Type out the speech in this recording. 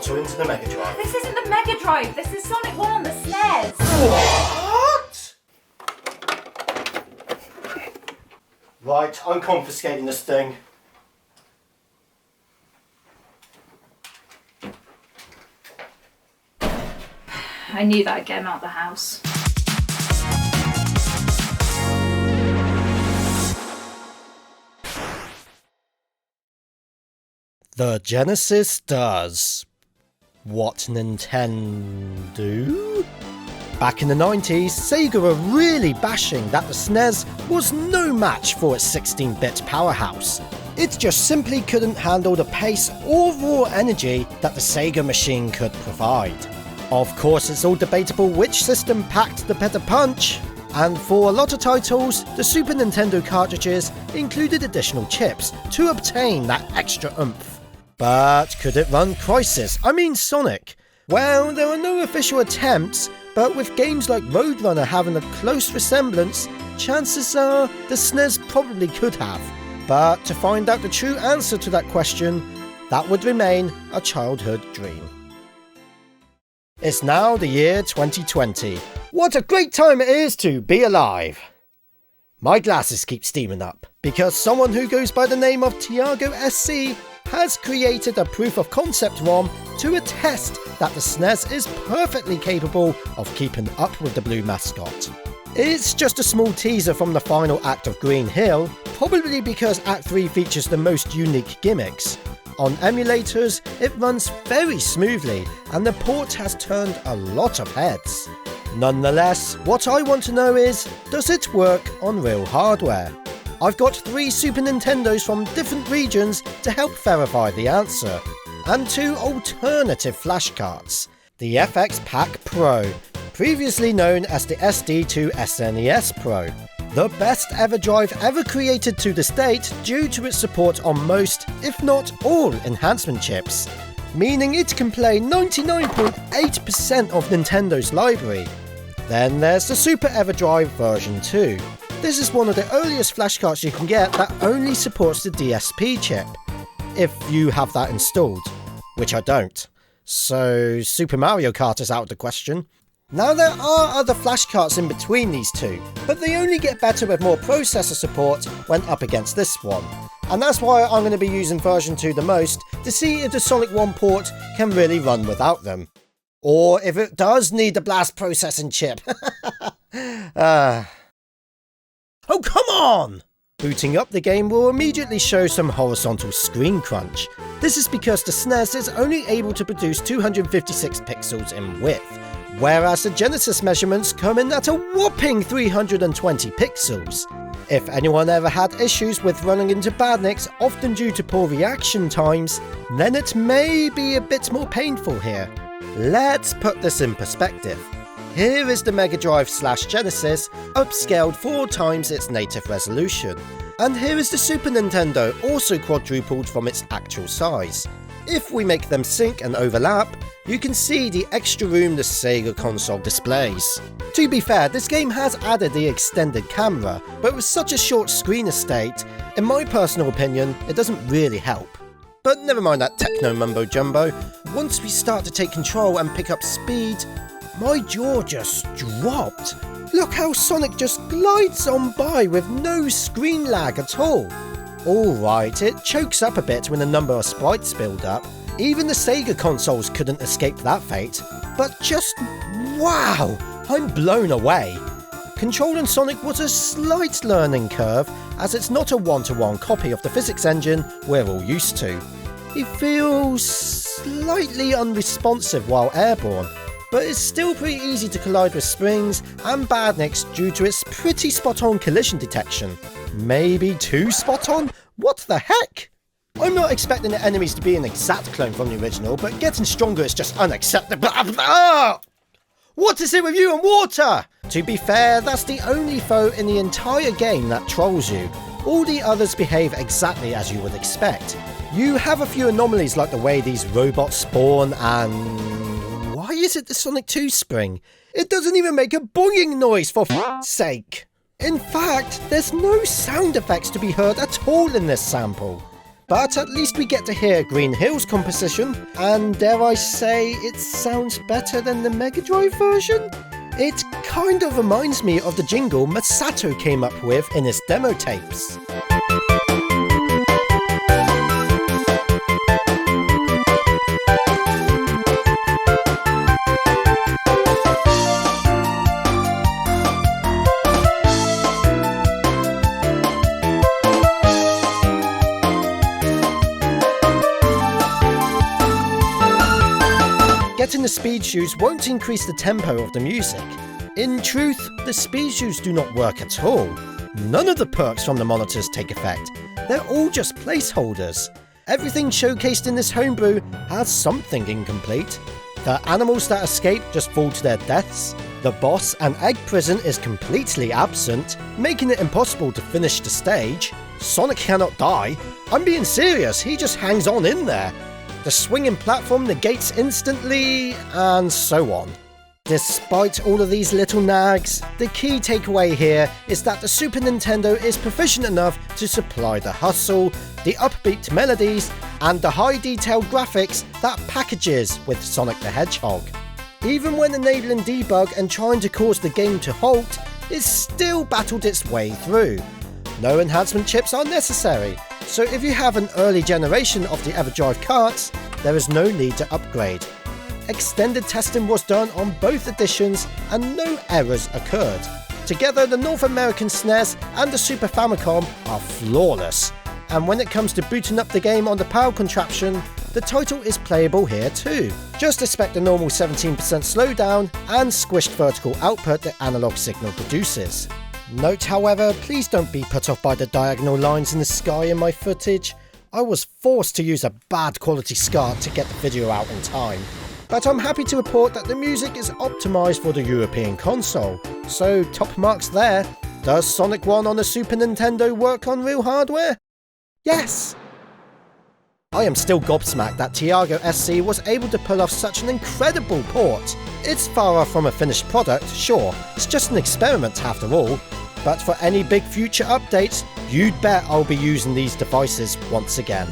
Otto into the Mega Drive. This isn't the Mega Drive, this is Sonic 1 on the SNES. What? Right, I'm confiscating this thing. I knew that I'd get him out of the house. The Genesis does what Nintendo? Back in the 90s, Sega were really bashing that the SNES was no match for its 16-bit powerhouse. It just simply couldn't handle the pace or raw energy that the Sega machine could provide. Of course, it's all debatable which system packed the better punch, and for a lot of titles, the Super Nintendo cartridges included additional chips to obtain that extra oomph. But could it run Sonic? Well, there are no official attempts, but with games like Roadrunner having a close resemblance, chances are the SNES probably could have. But to find out the true answer to that question, that would remain a childhood dream. It's now the year 2020. What a great time it is to be alive! My glasses keep steaming up, because someone who goes by the name of Tiago SC has created a proof of concept ROM to attest that the SNES is perfectly capable of keeping up with the blue mascot. It's just a small teaser from the final act of Green Hill, probably because Act 3 features the most unique gimmicks. On emulators, it runs very smoothly, and the port has turned a lot of heads. Nonetheless, what I want to know is, does it work on real hardware? I've got 3 Super Nintendos from different regions to help verify the answer, and 2 alternative flashcards. The FX Pack Pro, previously known as the SD to SNES Pro. The best ever drive ever created to this date due to its support on most, if not all, enhancement chips, meaning it can play 99.8% of Nintendo's library. Then there's the Super EverDrive version 2. This is one of the earliest flashcards you can get that only supports the DSP chip, if you have that installed, which I don't. So Super Mario Kart is out of the question. Now there are other flashcards in between these two, but they only get better with more processor support when up against this one. And that's why I'm going to be using version 2 the most, to see if the Sonic 1 port can really run without them. Or if it does need the blast processing chip. Oh, come on! Booting up the game will immediately show some horizontal screen crunch. This is because the SNES is only able to produce 256 pixels in width, whereas the Genesis measurements come in at a whopping 320 pixels. If anyone ever had issues with running into badniks, often due to poor reaction times, then it may be a bit more painful here. Let's put this in perspective. Here is the Mega Drive / Genesis, upscaled 4 times its native resolution. And here is the Super Nintendo, also quadrupled from its actual size. If we make them sync and overlap, you can see the extra room the Sega console displays. To be fair, this game has added the extended camera, but with such a short screen estate, in my personal opinion, it doesn't really help. But never mind that techno mumbo jumbo, once we start to take control and pick up speed, my jaw just dropped. Look how Sonic just glides on by with no screen lag at all. Alright, it chokes up a bit when a number of sprites build up. Even the Sega consoles couldn't escape that fate. But just wow, I'm blown away. Controlling Sonic was a slight learning curve, as it's not a one-to-one copy of the physics engine we're all used to. He feels slightly unresponsive while airborne, but it's still pretty easy to collide with springs and badniks due to its pretty spot-on collision detection. Maybe too spot-on? What the heck? I'm not expecting the enemies to be an exact clone from the original, but getting stronger is just unacceptable. What is it with you and water? To be fair, that's the only foe in the entire game that trolls you. All the others behave exactly as you would expect. You have a few anomalies like the way these robots spawn and... Why is it the Sonic 2 spring? It doesn't even make a boinging noise for f***'s sake. In fact, there's no sound effects to be heard at all in this sample. But at least we get to hear Green Hill's composition, and dare I say, it sounds better than the Mega Drive version? It kind of reminds me of the jingle Masato came up with in his demo tapes. Getting the speed shoes won't increase the tempo of the music. In truth, the speed shoes do not work at all. None of the perks from the monitors take effect. They're all just placeholders. Everything showcased in this homebrew has something incomplete. The animals that escape just fall to their deaths. The boss and egg prison is completely absent, making it impossible to finish the stage. Sonic cannot die. I'm being serious, he just hangs on in there. The swinging platform negates instantly, and so on. Despite all of these little nags, the key takeaway here is that the Super Nintendo is proficient enough to supply the hustle, the upbeat melodies, and the high-detail graphics that packages with Sonic the Hedgehog. Even when enabling debug and trying to cause the game to halt, it still battled its way through. No enhancement chips are necessary, so if you have an early generation of the EverDrive carts, there is no need to upgrade. Extended testing was done on both editions and no errors occurred. Together, the North American SNES and the Super Famicom are flawless, and when it comes to booting up the game on the PAL contraption, the title is playable here too. Just expect the normal 17% slowdown and squished vertical output the analog signal produces. Note, however, please don't be put off by the diagonal lines in the sky in my footage. I was forced to use a bad quality SCART to get the video out in time. But I'm happy to report that the music is optimised for the European console, so top marks there. Does Sonic 1 on the Super Nintendo work on real hardware? Yes! I am still gobsmacked that Tiago SC was able to pull off such an incredible port. It's far off from a finished product, sure, it's just an experiment after all. But for any big future updates, you'd bet I'll be using these devices once again.